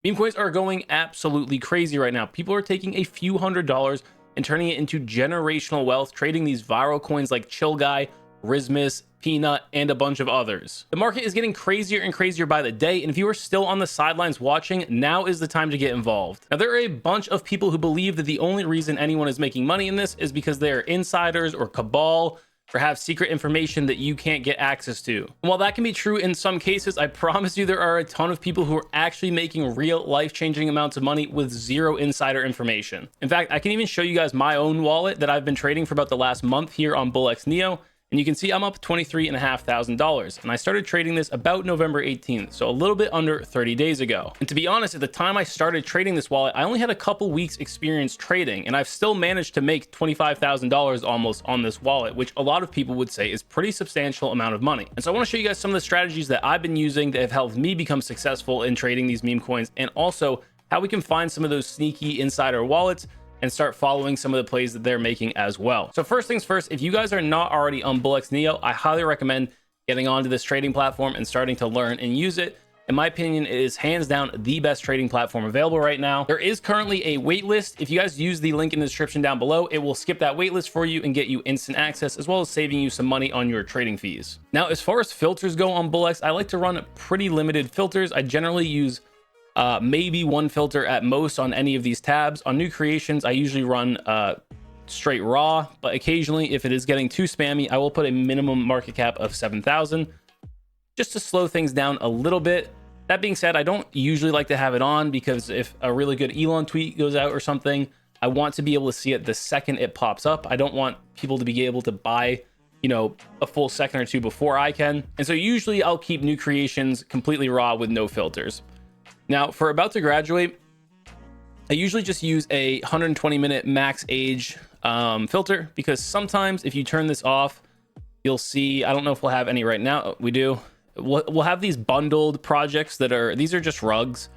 Meme coins are going absolutely crazy right now. People are taking a few $100s and turning it into generational wealth, trading these viral coins like Chill Guy, Rismus, Peanut, and a bunch of others. The market is getting crazier and crazier by the day, and if you are still on the sidelines watching, now is the time to get involved. Now, there are a bunch of people who believe that the only reason anyone is making money in this is because they are insiders or cabal, or have secret information that you can't get access to. And while that can be true in some cases, I promise you there are a ton of people who are actually making real life-changing amounts of money with zero insider information. In fact, I can even show you guys my own wallet that I've been trading for about the last month here on BullX Neo. And you can see I'm up $23,500, and I started trading this about November 18th, so a little bit under 30 days ago. And to be honest, at the time I started trading this wallet, I only had a couple weeks experience trading, and I've still managed to make $25,000 almost on this wallet, which a lot of people would say is pretty substantial amount of money. And so I want to show you guys some of the strategies that I've been using that have helped me become successful in trading these meme coins, and also how we can find some of those sneaky insider wallets and start following some of the plays that they're making as well. So first things first, if you guys are not already on BullX Neo, I highly recommend getting onto this trading platform and starting to learn and use it. In my opinion, it is hands down the best trading platform available right now. There is currently a waitlist. If you guys use the link in the description down below, it will skip that waitlist for you and get you instant access, as well as saving you some money on your trading fees. Now, as far as filters go on BullX, I like to run pretty limited filters. I generally use maybe one filter at most on any of these tabs. On new creations, I usually run straight raw, but occasionally if it is getting too spammy, I will put a minimum market cap of 7,000 just to slow things down a little bit. That being said, I don't usually like to have it on because if a really good Elon tweet goes out or something, I want to be able to see it the second it pops up. I don't want people to be able to buy, you know, a full second or two before I can. And so usually I'll keep new creations completely raw with no filters. Now, for about to graduate, I usually just use a 120-minute max age filter, because sometimes if you turn this off, you'll see, I don't know if we'll have any right now. We do. We'll have these bundled projects that are, these are just rugs,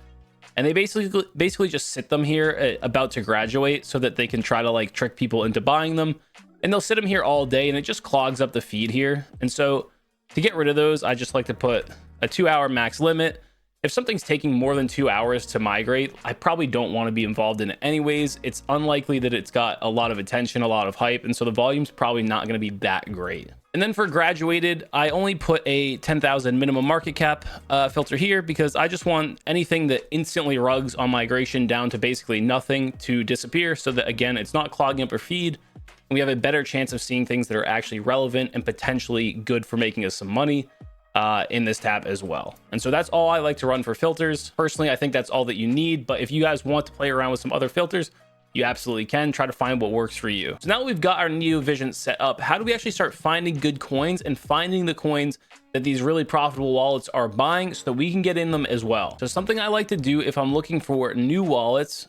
and they basically just sit them here about to graduate so that they can try to like trick people into buying them. And they'll sit them here all day, and it just clogs up the feed here. And so to get rid of those, I just like to put a 2-hour max limit. If something's taking more than 2 hours to migrate, I probably don't want to be involved in it anyways. It's unlikely that it's got a lot of attention, a lot of hype, and so the volume's probably not going to be that great. And then for graduated, I only put a 10,000 minimum market cap filter here, because I just want anything that instantly rugs on migration down to basically nothing to disappear, so that again, it's not clogging up our feed. And we have a better chance of seeing things that are actually relevant and potentially good for making us some money in this tab as well. And so that's all I like to run for filters. Personally, I think that's all that you need, but if you guys want to play around with some other filters, you absolutely can. Try to find what works for you. So now that we've got our Neo Vision set up, how do we actually start finding good coins and finding the coins that these really profitable wallets are buying so that we can get in them as well? So something I like to do if I'm looking for new wallets,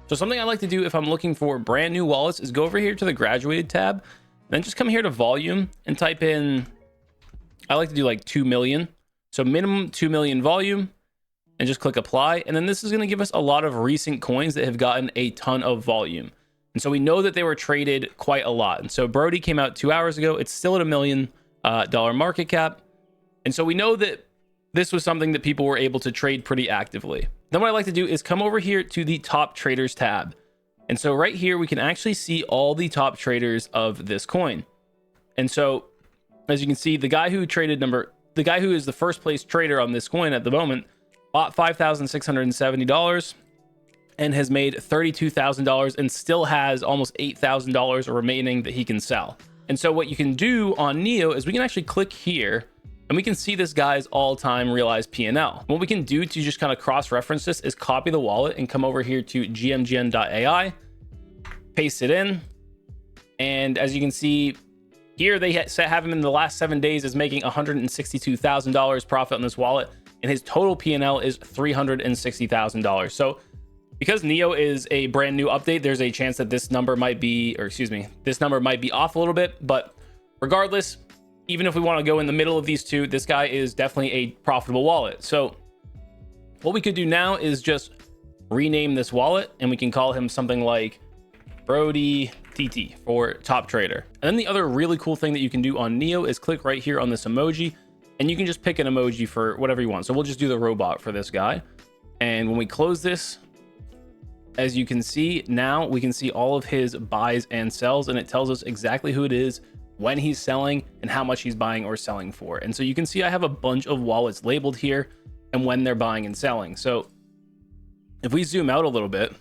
brand new wallets, is go over here to the graduated tab, then just come here to volume and type in, I like to do like 2 million. So minimum 2 million volume, and just click apply. And then this is going to give us a lot of recent coins that have gotten a ton of volume. And so we know that they were traded quite a lot. And so Brody came out 2 hours ago. It's still at $1 million market cap. And so we know that this was something that people were able to trade pretty actively. Then what I like to do is come over here to the top traders tab. And so right here, we can actually see all the top traders of this coin. And so as you can see, the guy who is the first place trader on this coin at the moment bought $5,670 and has made $32,000 and still has almost $8,000 remaining that he can sell. And so what you can do on Neo is we can actually click here and we can see this guy's all-time realized P&L. What we can do to just kind of cross-reference this is copy the wallet and come over here to gmgn.ai, paste it in, and as you can see, here they have him in the last 7 days as making $162,000 profit on this wallet, and his total P&L is $360,000. So because Neo is a brand new update, there's a chance that this number might be, this number might be off a little bit, but regardless, even if we want to go in the middle of these two, this guy is definitely a profitable wallet. So what we could do now is just rename this wallet, and we can call him something like Brody TT for top trader. And then the other really cool thing that you can do on Neo is click right here on this emoji, and you can just pick an emoji for whatever you want. So we'll just do the robot for this guy. And when we close this, as you can see, now we can see all of his buys and sells, and it tells us exactly who it is, when he's selling, and how much he's buying or selling for. And so you can see I have a bunch of wallets labeled here and when they're buying and selling. So if we zoom out a little bit,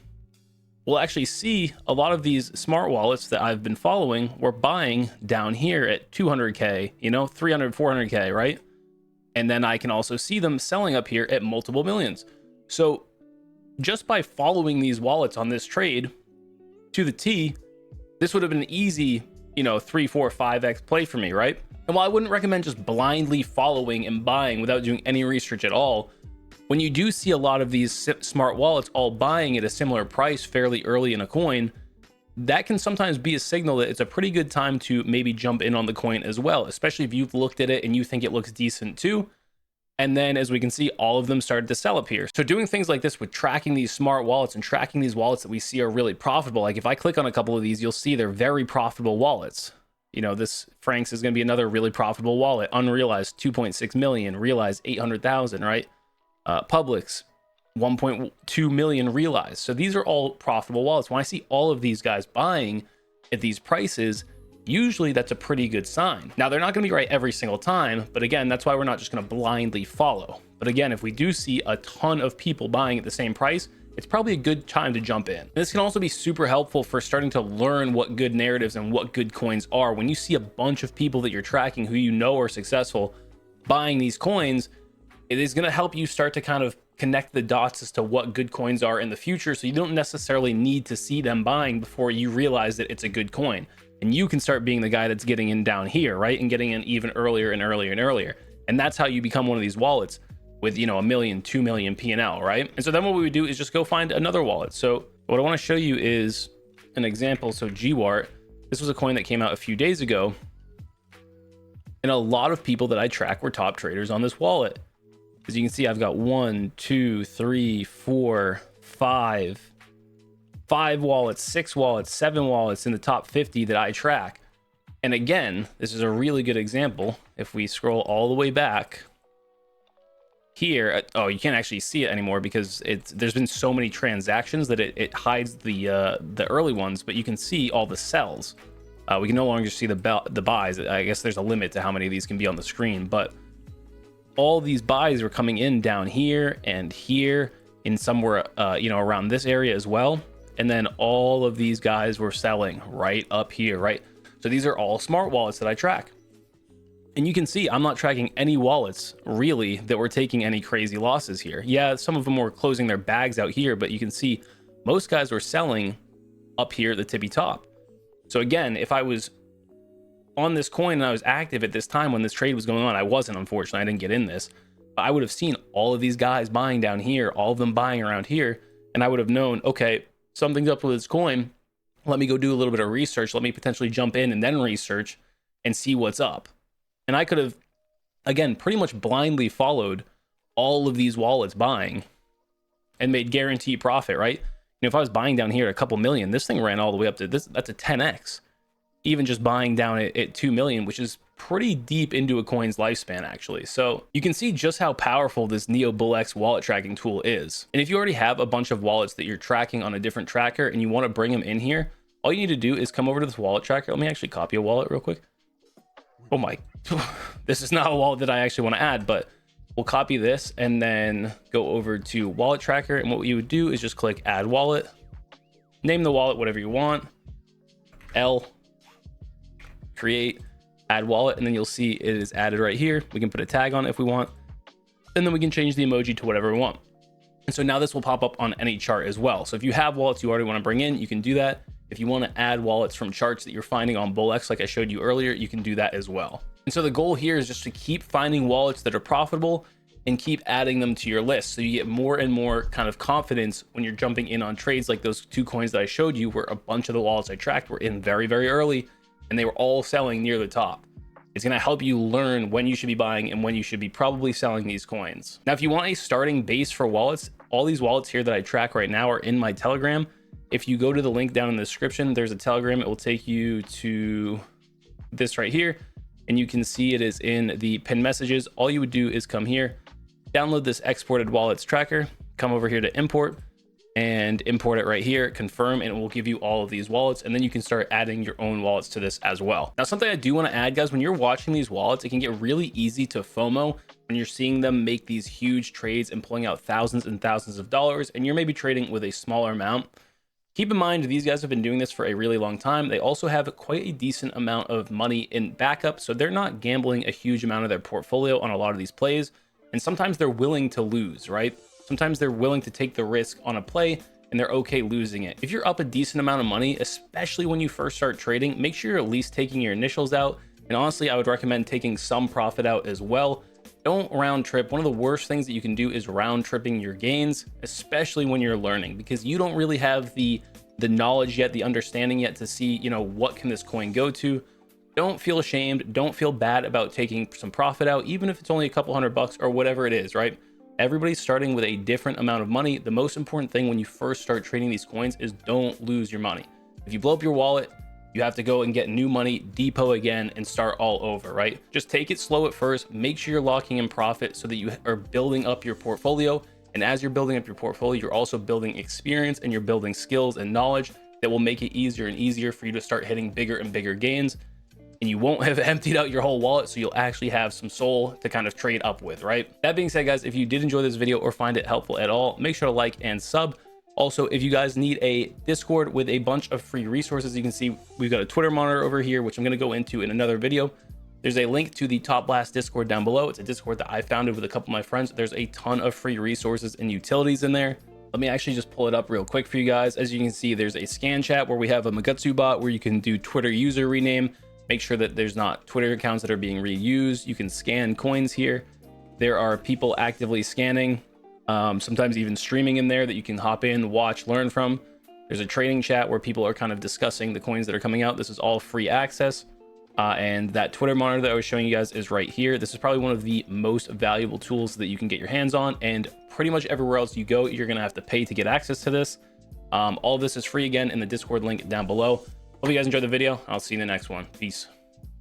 we'll actually see a lot of these smart wallets that I've been following were buying down here at 200K, you know, 300, 400K, right? And then I can also see them selling up here at multiple millions. So just by following these wallets on this trade to the T, this would have been an easy, you know, 3, 4, 5x play for me, right? And while I wouldn't recommend just blindly following and buying without doing any research at all, when you do see a lot of these smart wallets all buying at a similar price fairly early in a coin, that can sometimes be a signal that it's a pretty good time to maybe jump in on the coin as well, especially if you've looked at it and you think it looks decent too. And then as we can see, all of them started to sell up here. So doing things like this with tracking these smart wallets and tracking these wallets that we see are really profitable. Like if I click on a couple of these, you'll see they're very profitable wallets. You know, this Frank's is going to be another really profitable wallet. Unrealized 2.6 million, realized 800,000, right? Publix 1.2 million realized. So these are all profitable wallets. When I see all of these guys buying at these prices, usually that's a pretty good sign. Now, they're not going to be right every single time, but again, that's why we're not just going to blindly follow. But again, if we do see a ton of people buying at the same price, it's probably a good time to jump in. This can also be super helpful for starting to learn what good narratives and what good coins are. When you see a bunch of people that you're tracking who you know are successful buying these coins, it is going to help you start to kind of connect the dots as to what good coins are in the future. So you don't necessarily need to see them buying before you realize that it's a good coin. And you can start being the guy that's getting in down here, right? And getting in even earlier and earlier and earlier. And that's how you become one of these wallets with, you know, 1 million, 2 million P&L, right? And so then what we would do is just go find another wallet. So what I want to show you is an example. So GWART, this was a coin that came out a few days ago. And a lot of people that I track were top traders on this wallet. As you can see, I've got 1, 2, 3, 4, 5 wallets, 6 wallets, 7 wallets in the top 50 that I track. And again, this is a really good example. If we scroll all the way back here, oh, you can't actually see it anymore because there's been so many transactions that it hides the early ones, but you can see all the sells. We can no longer see the buys. I guess there's a limit to how many of these can be on the screen, but all these buys were coming in down here and here in somewhere, you know, around this area as well. And then all of these guys were selling right up here, right? So these are all smart wallets that I track. And you can see I'm not tracking any wallets really that were taking any crazy losses here. Yeah, some of them were closing their bags out here, but you can see most guys were selling up here at the tippy top. So again, if I was on this coin and I was active at this time when this trade was going on, I wasn't, unfortunately, I didn't get in this, but I would have seen all of these guys buying down here, all of them buying around here, and I would have known, okay, something's up with this coin. Let me go do a little bit of research. Let me potentially jump in and then research and see what's up. And I could have, again, pretty much blindly followed all of these wallets buying and made guaranteed profit, right? You know, if I was buying down here at a couple million, this thing ran all the way up to this, that's a 10x. Even just buying down at 2 million, which is pretty deep into a coin's lifespan, actually. So you can see just how powerful this NeoBullX wallet tracking tool is. And if you already have a bunch of wallets that you're tracking on a different tracker and you want to bring them in here, all you need to do is come over to this wallet tracker. Let me actually copy a wallet real quick. Oh my, this is not a wallet that I actually want to add, but we'll copy this and then go over to wallet tracker. And what you would do is just click add wallet, name the wallet whatever you want, L, create, add wallet, and then you'll see it is added right here. We can put a tag on it if we want, and then we can change the emoji to whatever we want. And so now this will pop up on any chart as well. So if you have wallets you already want to bring in, you can do that. If you want to add wallets from charts that you're finding on BullX, like I showed you earlier, you can do that as well. And so the goal here is just to keep finding wallets that are profitable and keep adding them to your list. So you get more and more kind of confidence when you're jumping in on trades like those 2 coins that I showed you, where a bunch of the wallets I tracked were in very, very early and they were all selling near the top. It's going to help you learn when you should be buying and when you should be probably selling these coins. Now, if you want a starting base for wallets, all these wallets here that I track right now are in my Telegram. If you go to the link down in the description, there's a Telegram. It will take you to this right here, and you can see it is in the pinned messages. All you would do is come here, download this exported wallets tracker, come over here to import and import it right here, confirm, and it will give you all of these wallets. And then you can start adding your own wallets to this as well. Now, something I do want to add, guys, when you're watching these wallets, it can get really easy to FOMO when you're seeing them make these huge trades and pulling out thousands and thousands of dollars, and you're maybe trading with a smaller amount. Keep in mind, these guys have been doing this for a really long time. They also have quite a decent amount of money in backup, so they're not gambling a huge amount of their portfolio on a lot of these plays. And sometimes they're willing to lose, right? Sometimes they're willing to take the risk on a play and they're okay losing it. If you're up a decent amount of money, especially when you first start trading, make sure you're at least taking your initials out. And honestly, I would recommend taking some profit out as well. Don't round trip. One of the worst things that you can do is round tripping your gains, especially when you're learning, because you don't really have the knowledge yet, the understanding yet to see, you know, what can this coin go to. Don't feel ashamed. Don't feel bad about taking some profit out, even if it's only a couple $100 or whatever it is, right? Everybody's starting with a different amount of money. The most important thing when you first start trading these coins is don't lose your money. If you blow up your wallet, you have to go and get new money, depot again, and start all over, right? Just take it slow at first. Make sure you're locking in profit so that you are building up your portfolio. And as you're building up your portfolio, you're also building experience and you're building skills and knowledge that will make it easier and easier for you to start hitting bigger and bigger gains. And you won't have emptied out your whole wallet, so you'll actually have some SOL to kind of trade up with, right? That being said, guys, if you did enjoy this video or find it helpful at all, make sure to like and sub. Also, if you guys need a Discord with a bunch of free resources, you can see we've got a Twitter monitor over here, which I'm going to go into in another video. There's a link to the Top Blast Discord down below. It's a Discord that I founded with a couple of my friends. There's a ton of free resources and utilities in there. Let me actually just pull it up real quick for you guys. As you can see, there's a scan chat where we have a Magutsu bot where you can do Twitter user rename. Make sure that there's not Twitter accounts that are being reused. You can scan coins here. There are people actively scanning, sometimes even streaming in there that you can hop in, watch, learn from. There's a trading chat where people are kind of discussing the coins that are coming out. This is all free access. And that Twitter monitor that I was showing you guys is right here. This is probably one of the most valuable tools that you can get your hands on. And pretty much everywhere else you go, you're going to have to pay to get access to this. All of this is free again in the Discord link down below. Hope you guys enjoyed the video. I'll see you in the next one. Peace.